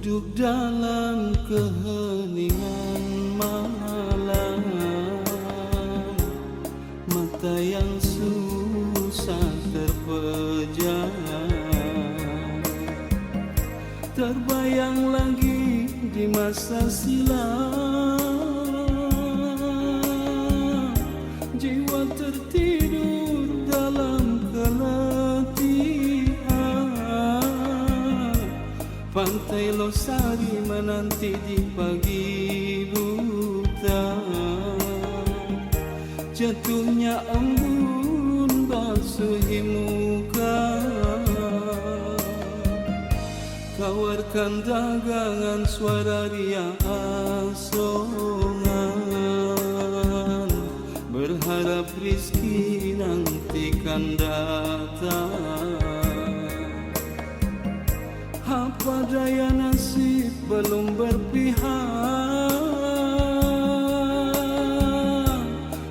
Duduk dalam keheningan malam, mata yang susah terpejam, terbayang lagi di masa silam. Jiwa tertidur dalam keletihan, pantai Losari menanti di pagi buta. Jatuhnya embun basuhi muka, kawarkan dagangan suara riak asongan, berharap rizki nantikan datang. Apa daya nasib belum berpihak,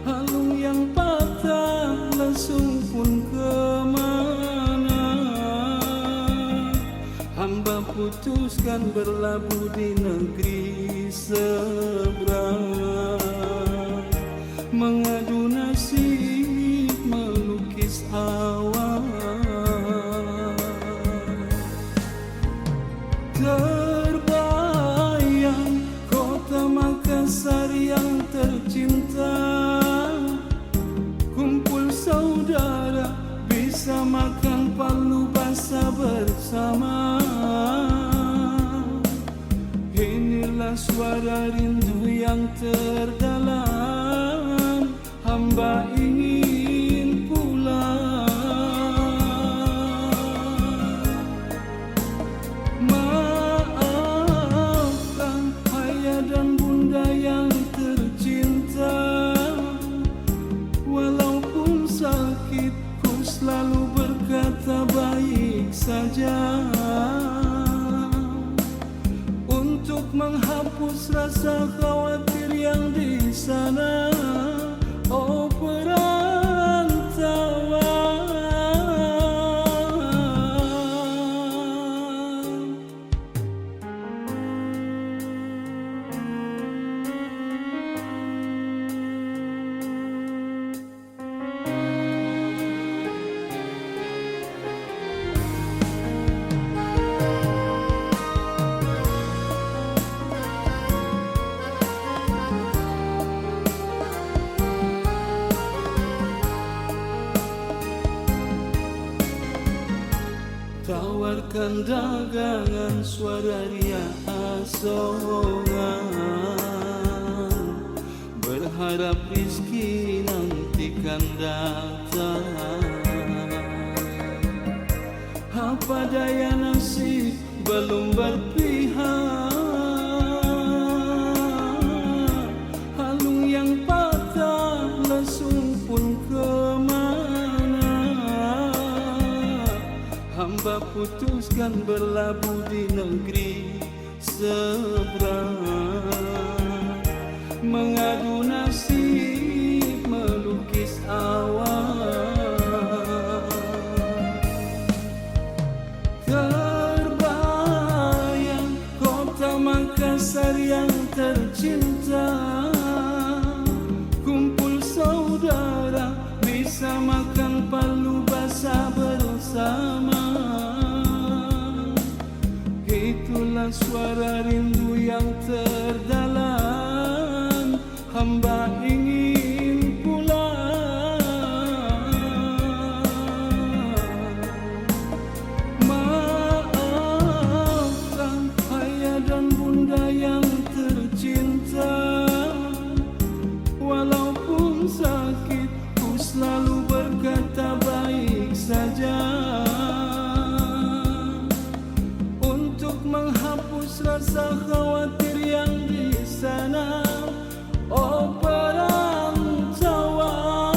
halung yang patah lesung pun kemana. Hamba putuskan berlabuh di negeri seberang, mengadu nasib melukis awan. Terbayang kota Makassar yang tercinta, kumpul saudara bisa makan palu basah bersama. Inilah suara rindu yang terdalam, hamba ingin pulang. Maafkan ayah dan bunda yang tercinta, walaupun sakit ku selalu berkata baik saja, untuk menghapus rasa khawatir yang di sana. Oh perantauan, tawarkan dagangan suara riak asongan, berharap rizki nantikan datang. Apa daya nasib belum berpihak, halung yang patah lesung pun kemana. Hamba putuskan berlabuh di negeri seberang, mengadu nasib melukis awan. Terbayang kota Makassar yang tercinta, kumpul saudara bisa makan palu basah bersama. Itulah suara rindu yang terdalam, hamba ingin pulang. Maafkan ayah dan bunda yang tercinta, walaupun sakit ku selalu berkata baik saja, untuk menghapus rasa khawatir yang di sana. Oh perantauan,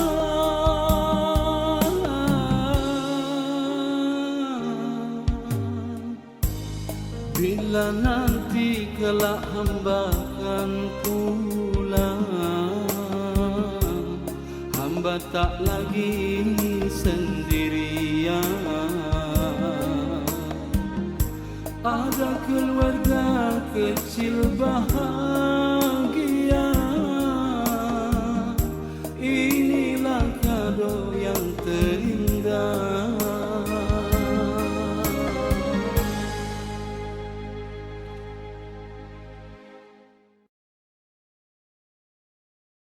bila nanti kelak hamba akan pulang, hamba tak lagi sendirian. Ada keluarga kecil bahagia